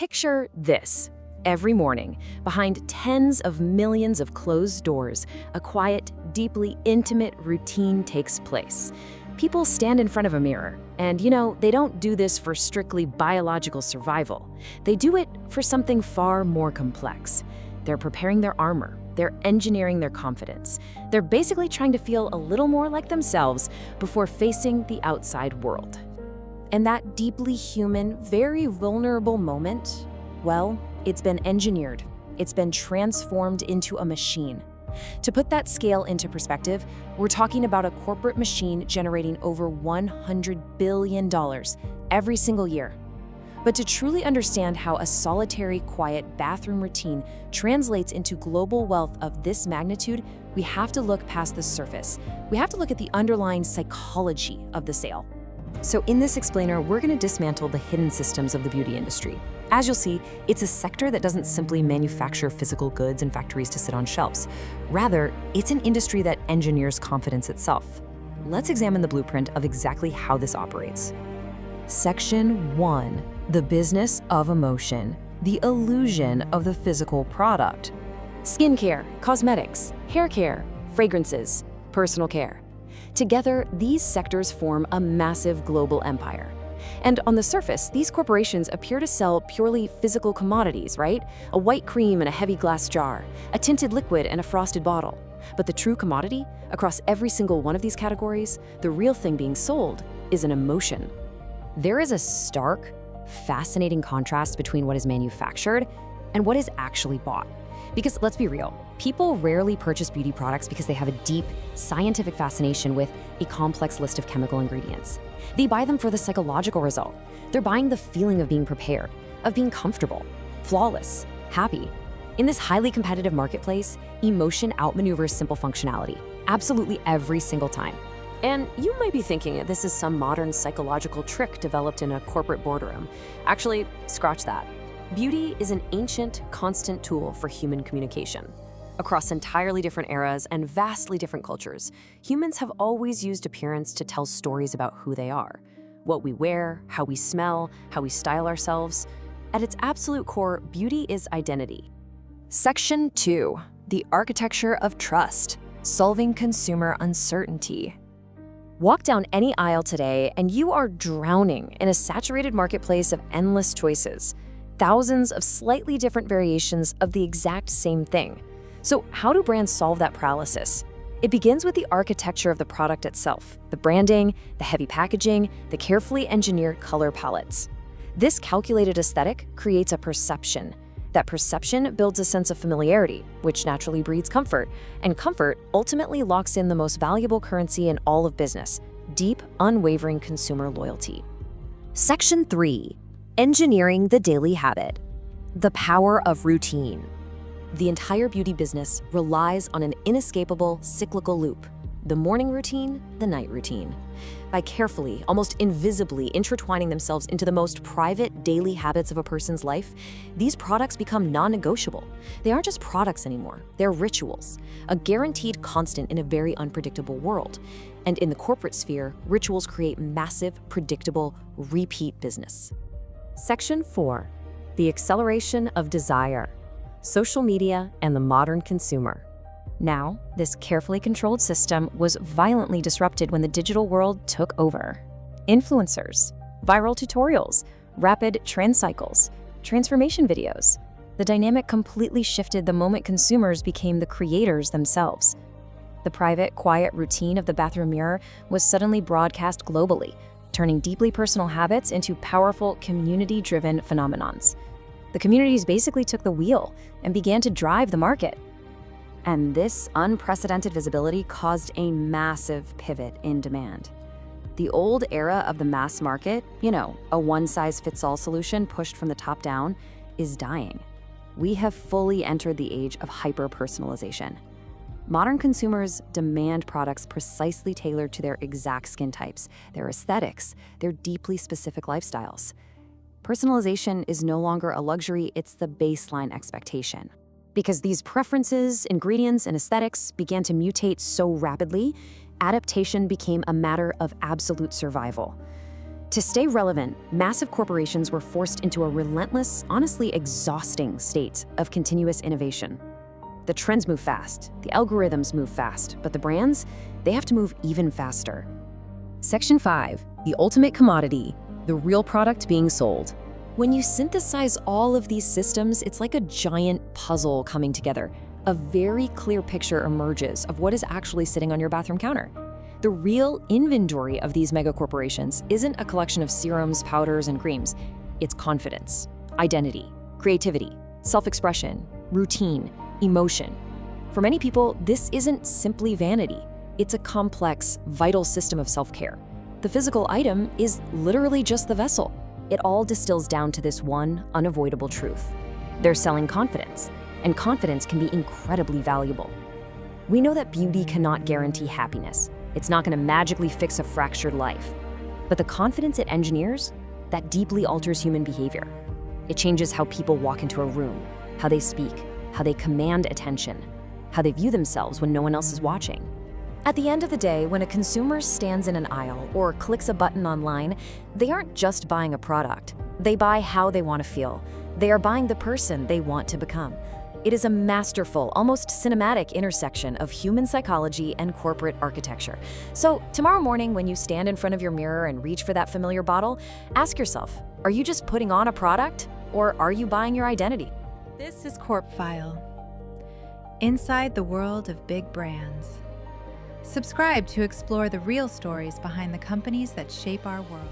Picture this. Every morning, behind tens of millions of closed doors, a quiet, deeply intimate routine takes place. People stand in front of a mirror, and they don't do this for strictly biological survival. They do it for something far more complex. They're preparing their armor. They're engineering their confidence. They're basically trying to feel a little more like themselves before facing the outside world. And that deeply human, very vulnerable moment, well, it's been engineered. It's been transformed into a machine. To put that scale into perspective, we're talking about a corporate machine generating over $100 billion every single year. But to truly understand how a solitary, quiet bathroom routine translates into global wealth of this magnitude, we have to look past the surface. We have to look at the underlying psychology of the sale. So in this explainer, we're going to dismantle the hidden systems of the beauty industry. As you'll see, it's a sector that doesn't simply manufacture physical goods and factories to sit on shelves. Rather, it's an industry that engineers confidence itself. Let's examine the blueprint of exactly how this operates. Section 1. The business of emotion, the illusion of the physical product. Skincare, cosmetics, hair care, fragrances, personal care. Together, these sectors form a massive global empire. And on the surface, these corporations appear to sell purely physical commodities, right? A white cream in a heavy glass jar, a tinted liquid in a frosted bottle. But the true commodity, across every single one of these categories, the real thing being sold is an emotion. There is a stark, fascinating contrast between what is manufactured and what is actually bought. Because let's be real, people rarely purchase beauty products because they have a deep, scientific fascination with a complex list of chemical ingredients. They buy them for the psychological result. They're buying the feeling of being prepared, of being comfortable, flawless, happy. In this highly competitive marketplace, emotion outmaneuvers simple functionality, absolutely every single time. And you might be thinking this is some modern psychological trick developed in a corporate boardroom. Actually, scratch that. Beauty is an ancient, constant tool for human communication. Across entirely different eras and vastly different cultures, humans have always used appearance to tell stories about who they are. What we wear, how we smell, how we style ourselves. At its absolute core, beauty is identity. Section 2. The architecture of trust, solving consumer uncertainty. Walk down any aisle today and you are drowning in a saturated marketplace of endless choices. Thousands of slightly different variations of the exact same thing. So how do brands solve that paralysis? It begins with the architecture of the product itself, the branding, the heavy packaging, the carefully engineered color palettes. This calculated aesthetic creates a perception. That perception builds a sense of familiarity, which naturally breeds comfort, and comfort ultimately locks in the most valuable currency in all of business, deep, unwavering consumer loyalty. Section 3. Engineering the daily habit. The power of routine. The entire beauty business relies on an inescapable cyclical loop. The morning routine, the night routine. By carefully, almost invisibly intertwining themselves into the most private daily habits of a person's life, these products become non-negotiable. They aren't just products anymore, they're rituals, a guaranteed constant in a very unpredictable world. And in the corporate sphere, rituals create massive, predictable, repeat business. Section 4. The acceleration of desire, social media, and the modern consumer. Now, this carefully controlled system was violently disrupted when the digital world took over. Influencers, viral tutorials, rapid trend cycles, transformation videos. The dynamic completely shifted the moment consumers became the creators themselves. The private, quiet routine of the bathroom mirror was suddenly broadcast globally, turning deeply personal habits into powerful, community-driven phenomenons. The communities basically took the wheel and began to drive the market. And this unprecedented visibility caused a massive pivot in demand. The old era of the mass market, a one-size-fits-all solution pushed from the top down, is dying. We have fully entered the age of hyper-personalization. Modern consumers demand products precisely tailored to their exact skin types, their aesthetics, their deeply specific lifestyles. Personalization is no longer a luxury, it's the baseline expectation. Because these preferences, ingredients, and aesthetics began to mutate so rapidly, adaptation became a matter of absolute survival. To stay relevant, massive corporations were forced into a relentless, honestly exhausting state of continuous innovation. The trends move fast, the algorithms move fast, but the brands, they have to move even faster. Section 5, the ultimate commodity, the real product being sold. When you synthesize all of these systems, it's like a giant puzzle coming together. A very clear picture emerges of what is actually sitting on your bathroom counter. The real inventory of these megacorporations isn't a collection of serums, powders, and creams. It's confidence, identity, creativity, self-expression, routine, emotion. For many people, this isn't simply vanity. It's a complex, vital system of self-care. The physical item is literally just the vessel. It all distills down to this one unavoidable truth. They're selling confidence, and confidence can be incredibly valuable. We know that beauty cannot guarantee happiness. It's not going to magically fix a fractured life. But the confidence it engineers, that deeply alters human behavior. It changes how people walk into a room, how they speak, how they command attention, how they view themselves when no one else is watching. At the end of the day, when a consumer stands in an aisle or clicks a button online, they aren't just buying a product. They buy how they want to feel. They are buying the person they want to become. It is a masterful, almost cinematic intersection of human psychology and corporate architecture. So tomorrow morning, when you stand in front of your mirror and reach for that familiar bottle, ask yourself, are you just putting on a product, or are you buying your identity? This is CorpFile, inside the world of big brands. Subscribe to explore the real stories behind the companies that shape our world.